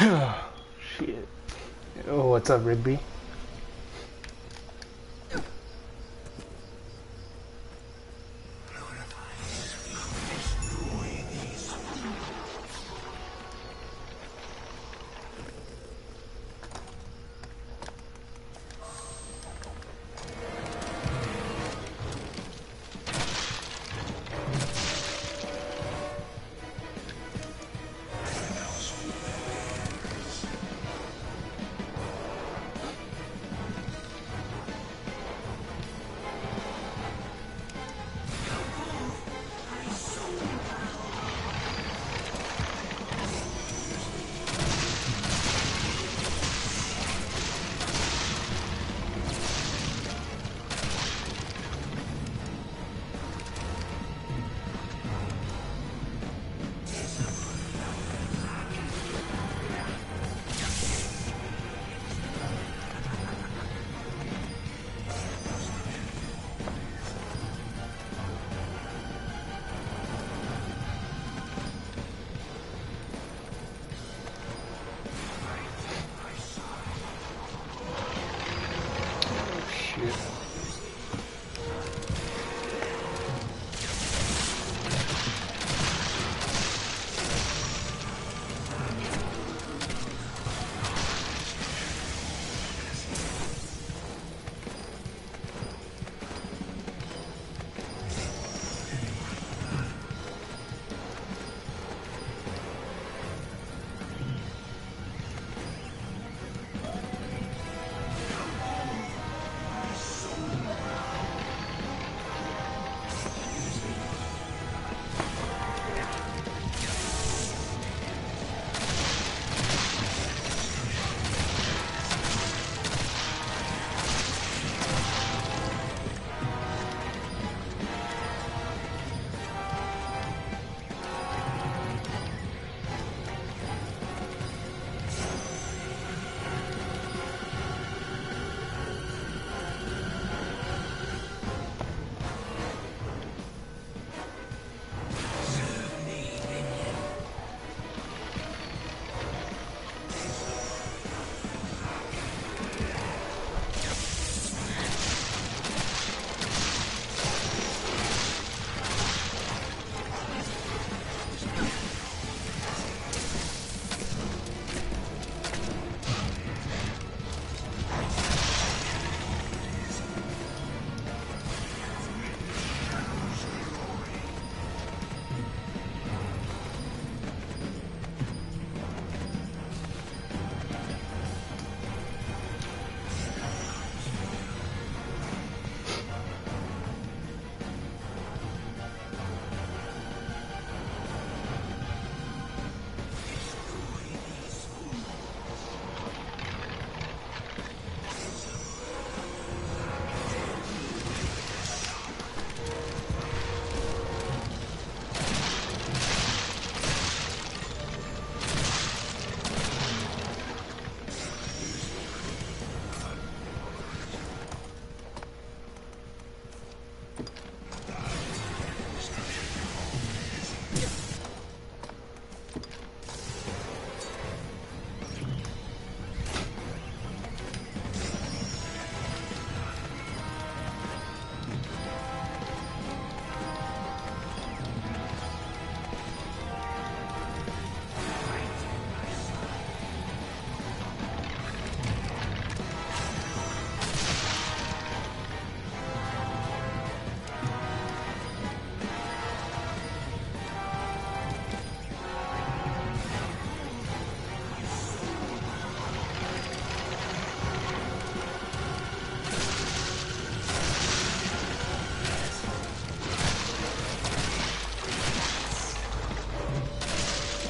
Shit. Oh, what's up, Rigby?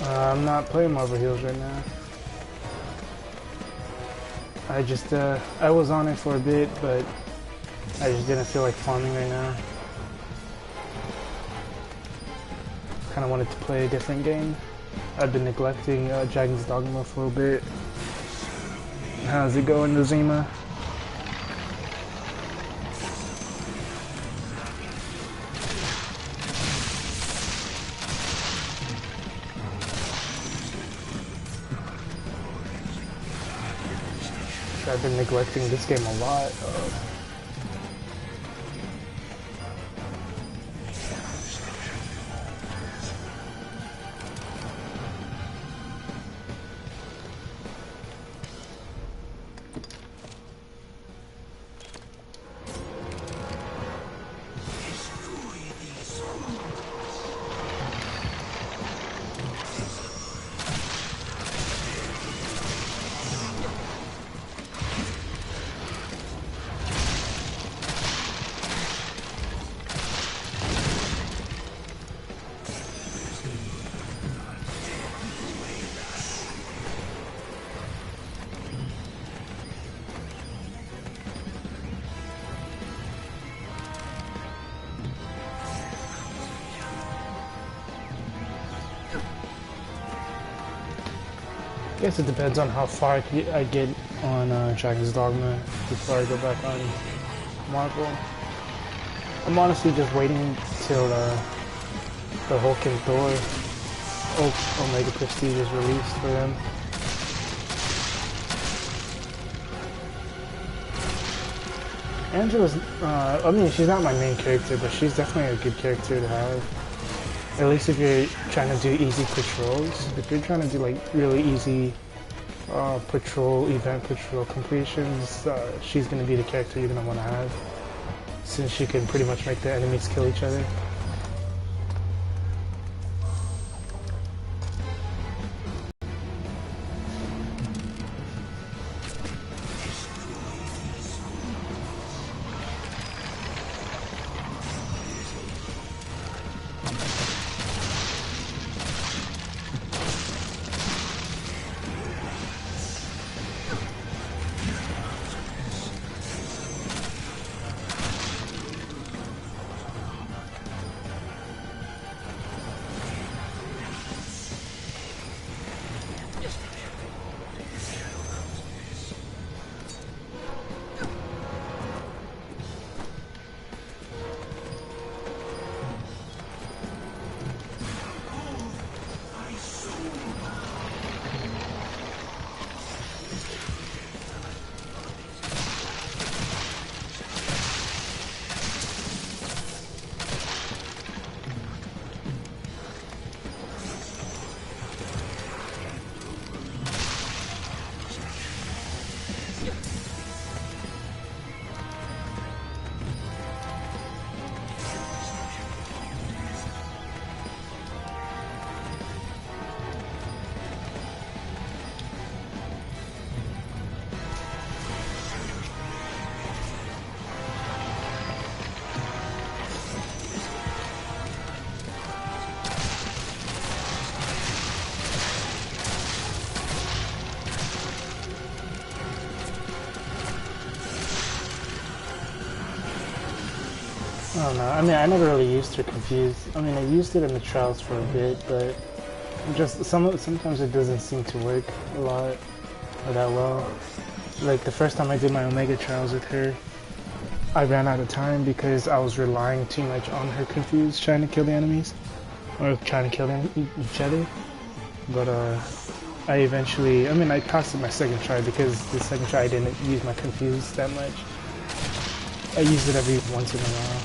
I'm not playing Marvel Heroes right now. I was on it for a bit, but I just didn't feel like farming right now. Kinda wanted to play a different game. I've been neglecting Dragon's Dogma for a bit. How's it going, Nazima? Honestly, I've been neglecting this game a lot. I guess it depends on how far I get on Dragon's Dogma before I go back on Marvel. I'm honestly just waiting till the Hulk and Thor Omega Prestige is released for them. Angela's, I mean, she's not my main character, but she's definitely a good character to have. At least if you're trying to do easy patrols. If you're trying to do like really easy event patrol completions, she's going to be the character you're going to want to have, since she can pretty much make the enemies kill each other. I don't know. I mean, I never really used her confused. I mean, I used it in the trials for a bit, but just sometimes it doesn't seem to work a lot or that well. Like the first time I did my Omega trials with her, I ran out of time because I was relying too much on her confused trying to kill the enemies or trying to kill each other. But I eventually, I mean, I passed it my second try because the second try I didn't use my confused that much. I used it every once in a while.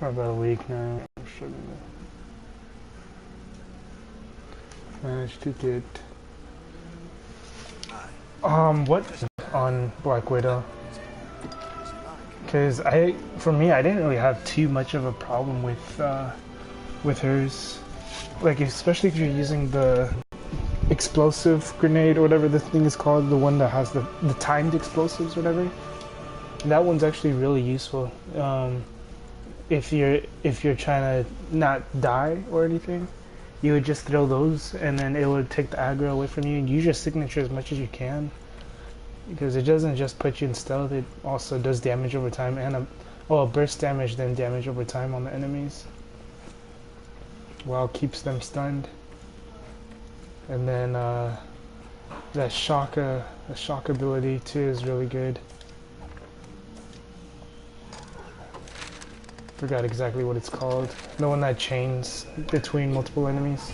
for about a week now. I'm struggling to manage to get what on Black Widow, because for me I didn't really have too much of a problem with hers, like especially if you're using the explosive grenade or whatever the thing is called, the one that has the timed explosives or whatever. That one's actually really useful if you're trying to not die or anything. You would just throw those and then it would take the aggro away from you, and use your signature as much as you can, because it doesn't just put you in stealth, it also does damage over time, and burst damage then damage over time on the enemies while it keeps them stunned. And then that shock ability too is really good. Forgot exactly what it's called. The one that chains between multiple enemies.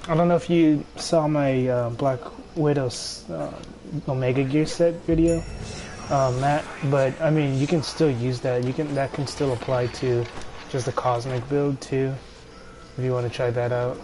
I don't know if you saw my Black Widow's Omega Gear set video, Matt, but I mean you can still use that. That can still apply to just the cosmic build too, if you want to try that out.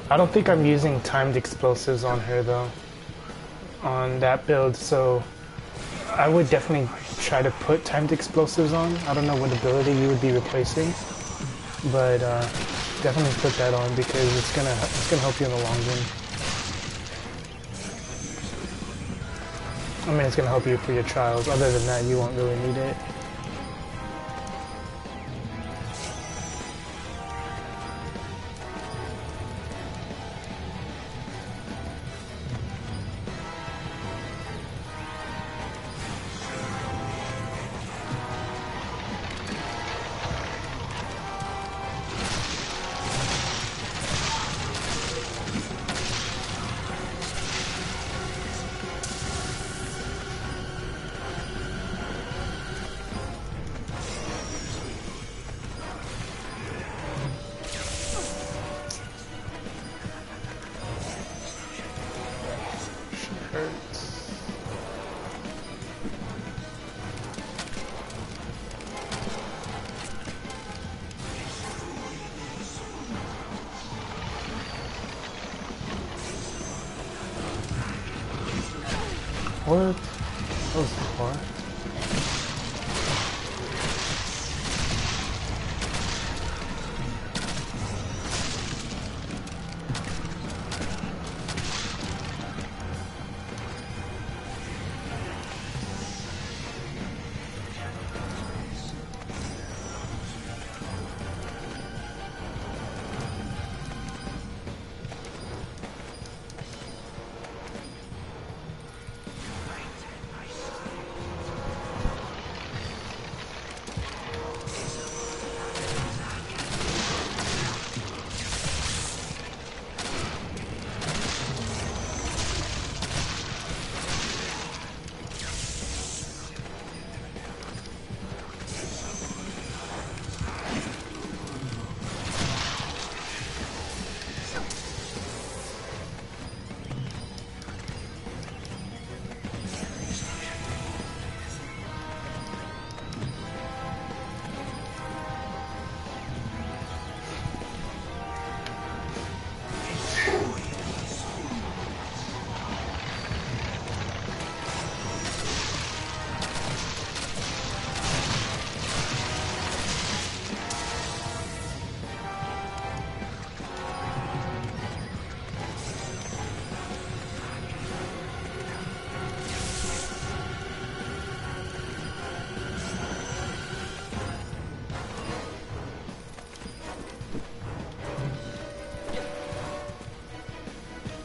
I don't think I'm using timed explosives on her though, on that build, so I would definitely try to put timed explosives on. I don't know what ability you would be replacing, but definitely put that on because it's gonna help you in the long run. I mean, it's gonna help you for your trials. Other than that, you won't really need it. What? That was far.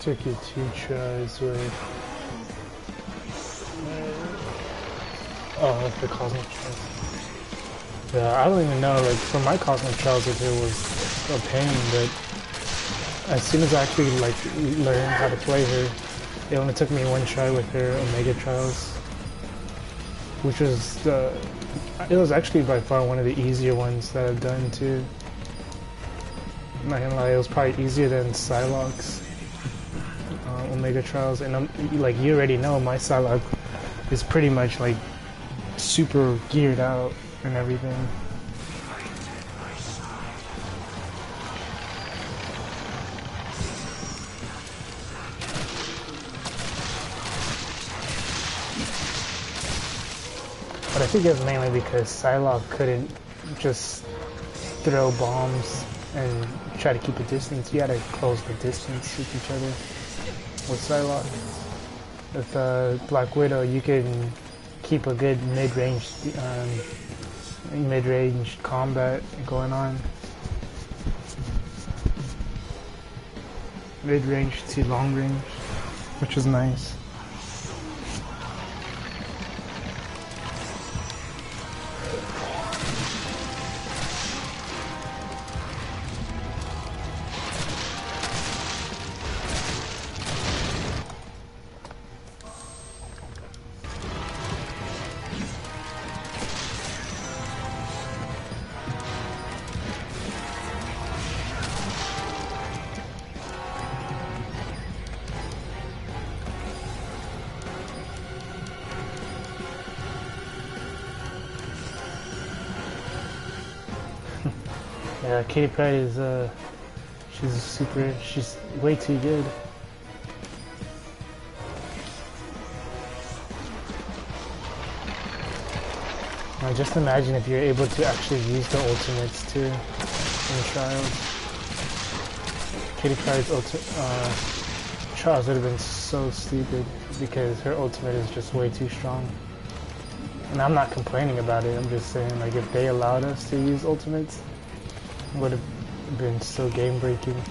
Took you 2 tries with... Oh, the Cosmic Trials. Yeah, I don't even know, like, for my Cosmic Trials it was a pain, but as soon as I actually, like, learned how to play her, it only took me 1 try with her Omega Trials, which was the... It was actually by far one of the easier ones that I've done, too. I'm not gonna lie, it was probably easier than Psylocke's Omega Trials, and like, you already know, my Psylocke is pretty much, like, super geared out and everything. But I think it's mainly because Psylocke couldn't just throw bombs and try to keep a distance. You gotta close the distance with each other with Psylocke. With Black Widow, you can keep a good mid-range combat going on. Mid-range to long range, which is nice. Yeah, Katie Pride is, she's way too good. Now just imagine if you're able to actually use the ultimates too in Trials. Katie Pride's Trials would have been so stupid because her ultimate is just way too strong. And I'm not complaining about it, I'm just saying, like, if they allowed us to use ultimates, it would have been so game breaking.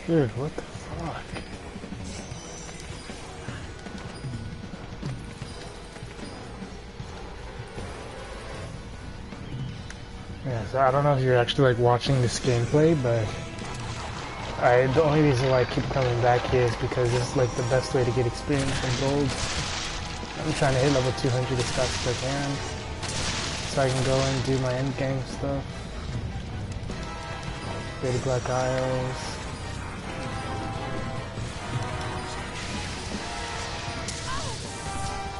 Dude, what the fuck? Yeah, so I don't know if you're actually like watching this gameplay, but the only reason why I keep coming back here is because it's like the best way to get experience from gold. I'm trying to hit level 200 as fast as I can, so I can go and do my end game stuff. Go to Black Isles.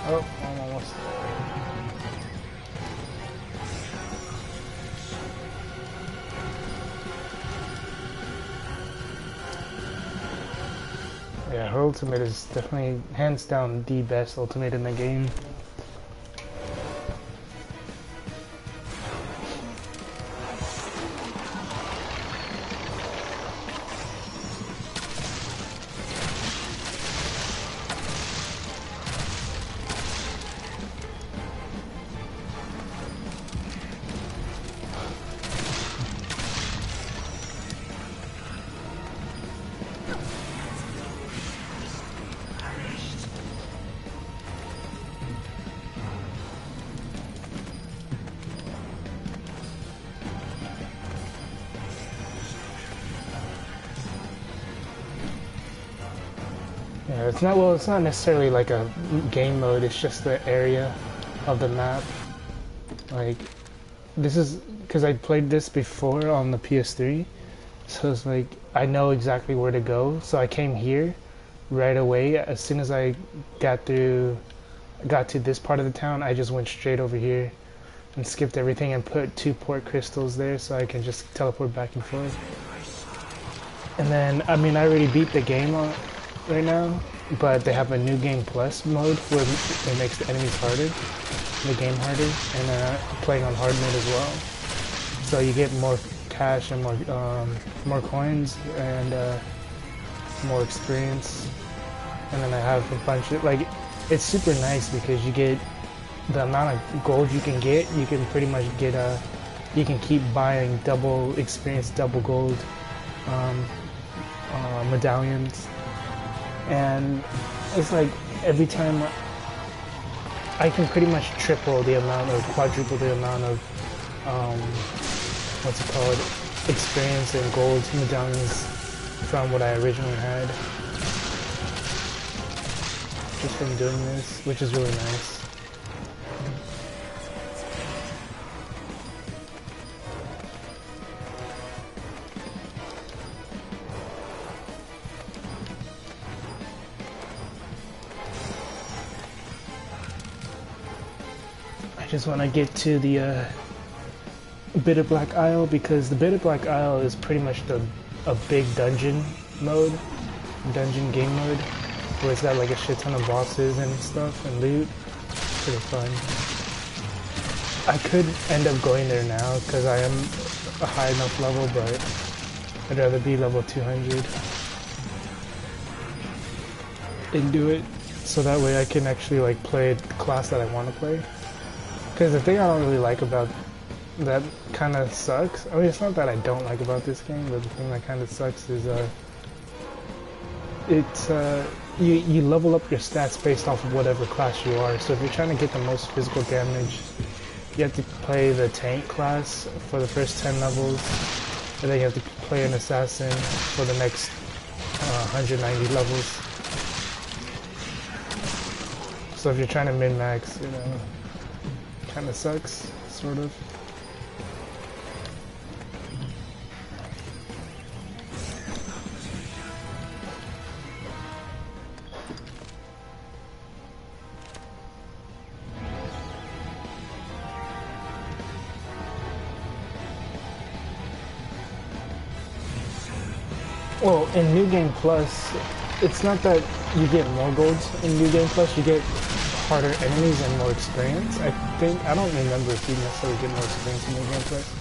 Oh, I'm almost there. Yeah, her ultimate is definitely, hands down, the best ultimate in the game. Yeah, it's not necessarily like a game mode, it's just the area of the map. Like, this is, because I played this before on the PS3, so it's like, I know exactly where to go, so I came here right away as soon as I got through got to this part of the town, I just went straight over here and skipped everything and put 2 port crystals there so I can just teleport back and forth. And then, I mean, I already beat the game right now, but they have a new game plus mode where it makes the enemies harder, the game harder, and playing on hard mode as well. So you get more cash and more coins and more experience. And then I have a bunch of, like, it's super nice because you get the amount of gold you can get. You can pretty much get you can keep buying double experience, double gold medallions, and it's like every time I can pretty much triple the amount or quadruple the amount of what's it called, experience and gold medallions from what I originally had just from doing this, which is really nice. I just want to get to the Bitter Black Isle because the Bitter Black Isle is pretty much a big dungeon game mode, where it's got like a shit ton of bosses and stuff and loot. Pretty fun. I could end up going there now because I am a high enough level, but I'd rather be level 200 and do it so that way I can actually like play the class that I want to play. Because the thing I don't really like about that kind of sucks. I mean, it's not that I don't like about this game, but the thing that kind of sucks is you level up your stats based off of whatever class you are. So if you're trying to get the most physical damage, you have to play the tank class for the first 10 levels, and then you have to play an assassin for the next 190 levels. So if you're trying to min-max, you know, kind of sucks, sort of. Well, in New Game Plus, it's not that you get more golds in New Game Plus, you get harder enemies and more experience. I don't remember if you necessarily get more experience in New Game Plus.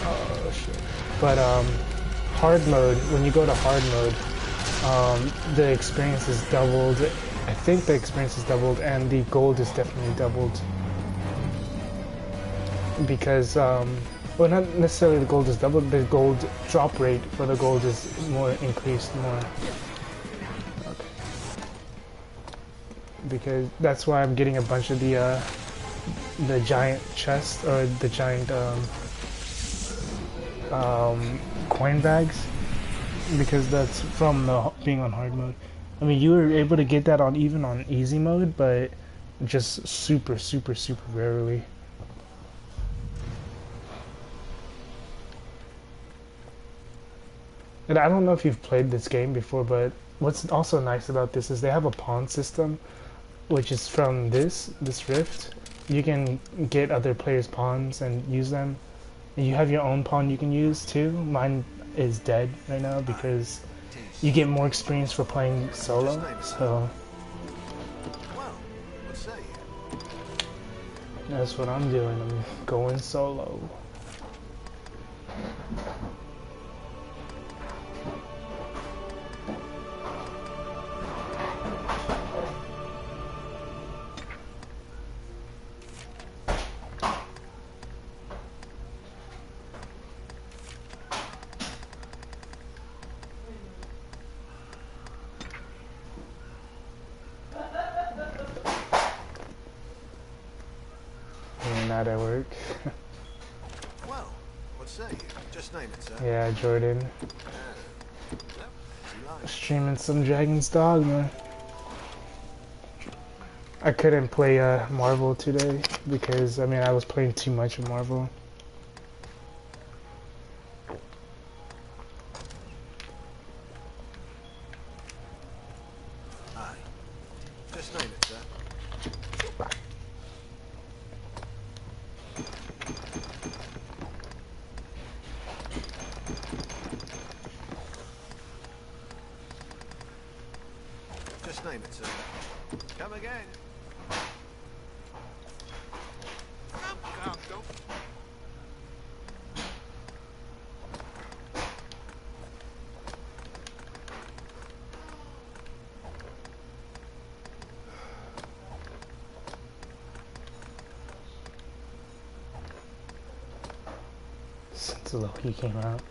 Oh shit. But hard mode, when you go to hard mode, the experience is doubled. I think the experience is doubled and the gold is definitely doubled. Because well, not necessarily the gold is doubled, the gold drop rate for the gold is more increased more. Okay. Because that's why I'm getting a bunch of the giant chest or the giant coin bags, because that's from being on hard mode. I mean, you were able to get that on even on easy mode, but just super rarely. And I don't know if you've played this game before, but what's also nice about this is they have a pawn system, which is from this rift. You can get other players' pawns and use them. And you have your own pawn you can use too. Mine is dead right now because you get more experience for playing solo. So that's what I'm doing. I'm going solo. Not at work. Well, what say you? Just name it, sir. Yeah, Jordan. Like. Streaming some Dragon's Dogma. I couldn't play Marvel today because I mean I was playing too much of Marvel. Aye. Just name it, sir. name it, sir. Come again. Come, don't. Since Loki came out.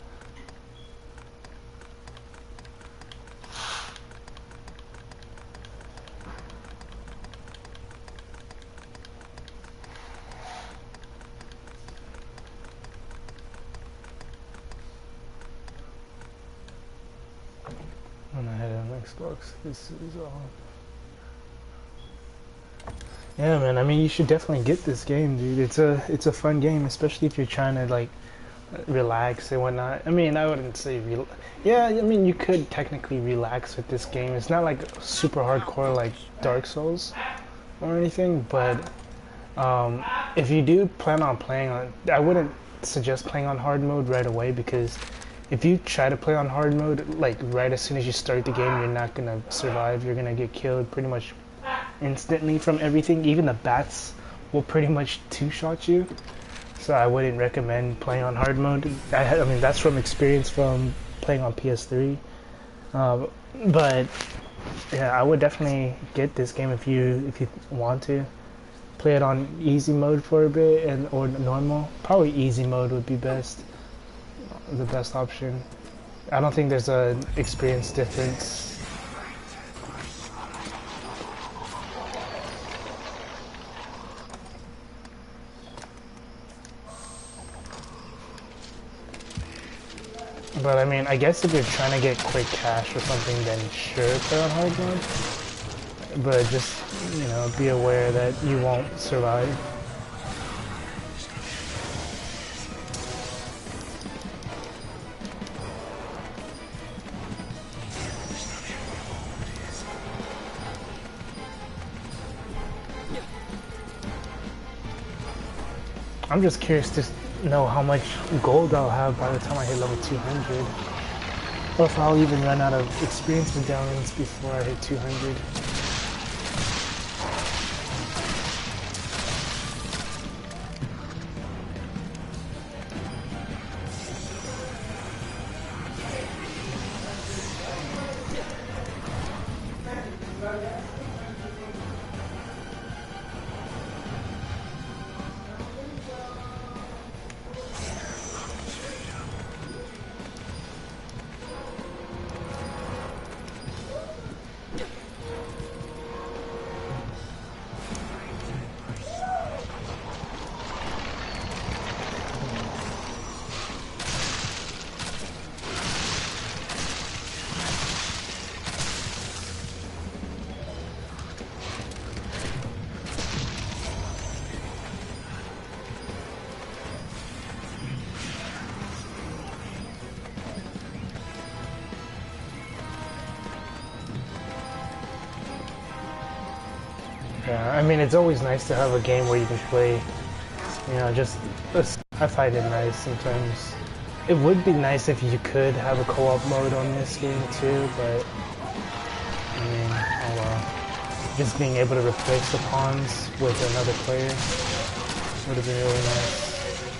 When I had it on Xbox, this is all. Yeah, man. I mean, you should definitely get this game, dude. It's a fun game, especially if you're trying to like relax and whatnot. I mean, I wouldn't say yeah. I mean, you could technically relax with this game. It's not like super hardcore like Dark Souls or anything, but if you do plan on playing on, I wouldn't suggest playing on hard mode right away, because if you try to play on hard mode, like right as soon as you start the game, you're not gonna survive. You're gonna get killed pretty much instantly from everything. Even the bats will pretty much two-shot you. So I wouldn't recommend playing on hard mode. I mean, that's from experience from playing on PS3. But yeah, I would definitely get this game if you want to. Play it on easy mode for a bit, or normal. Probably easy mode would be best. The best option. I don't think there's an experience difference. But I mean, I guess if you're trying to get quick cash or something, then sure, play on hard mode. But just, you know, be aware that you won't survive. I'm just curious to know how much gold I'll have by the time I hit level 200. Or if I'll even run out of experience medallions before I hit 200. Yeah, I mean, it's always nice to have a game where you can play, you know, just, I find it nice sometimes. It would be nice if you could have a co-op mode on this game too, but, I mean, oh well. Just being able to replace the pawns with another player would have been really nice.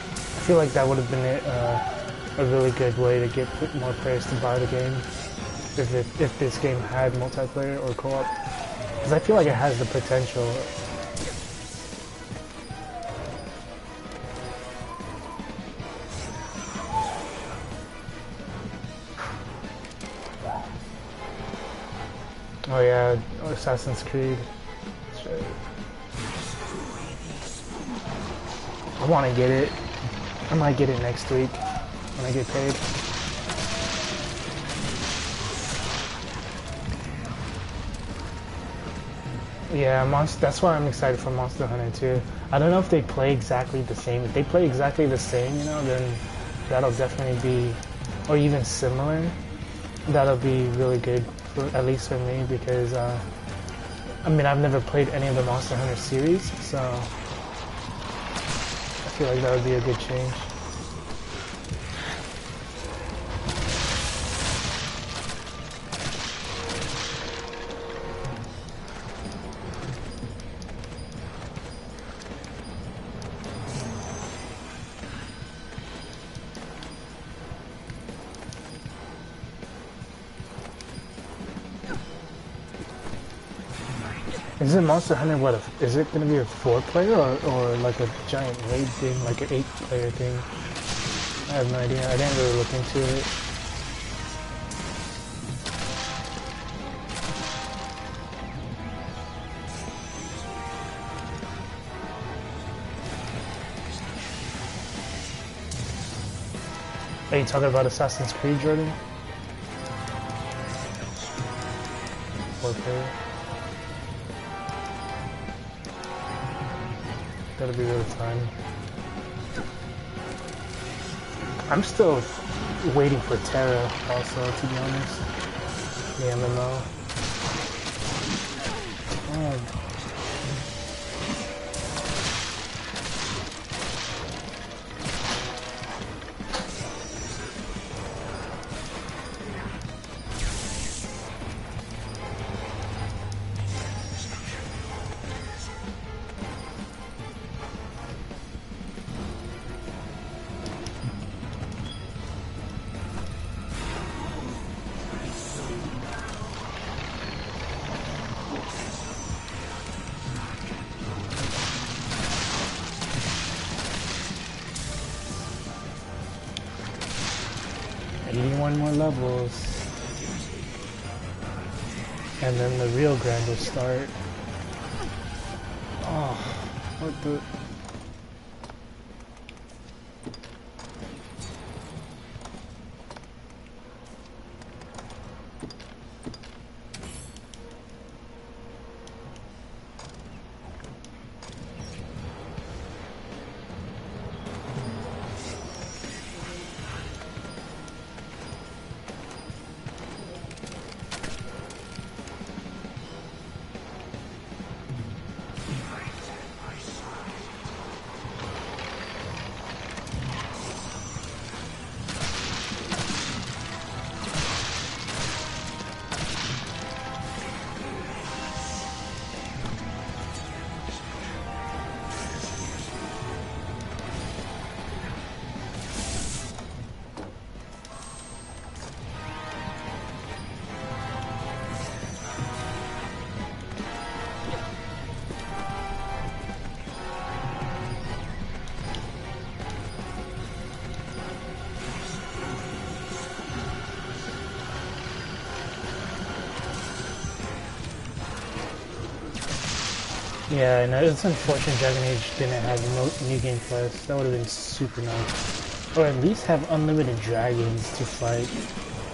I feel like that would have been a really good way to get more players to buy the game, if this game had multiplayer or co-op. Because I feel like it has the potential. Oh yeah, Assassin's Creed. That's right. I want to get it. I might get it next week when I get paid. Yeah, that's why I'm excited for Monster Hunter 2. I don't know if they play exactly the same. If they play exactly the same, you know, then that'll definitely be, or even similar, that'll be really good, at least for me, because, I mean, I've never played any of the Monster Hunter series, so I feel like that would be a good change. Is it Monster Hunter? What? Is it gonna be a 4-player or like a giant raid thing, like an 8-player thing? I have no idea. I didn't really look into it. Are you talking about Assassin's Creed, Jordan? 4-player. That'll be really fun. I'm still waiting for Terra also, to be honest. The MMO. Oh. 81 more levels. And then the real grind will start. Oh, what the... Yeah, no, it's unfortunate Dragon Age didn't have no New Game Plus. That would have been super nice. Or at least have unlimited dragons to fight.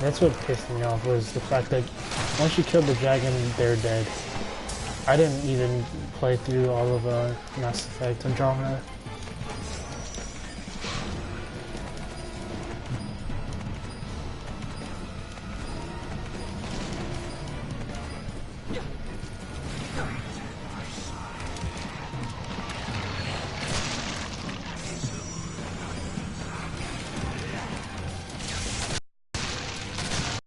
That's what pissed me off, was the fact that once you kill the dragon, they're dead. I didn't even play through all of Mass Effect Andromeda.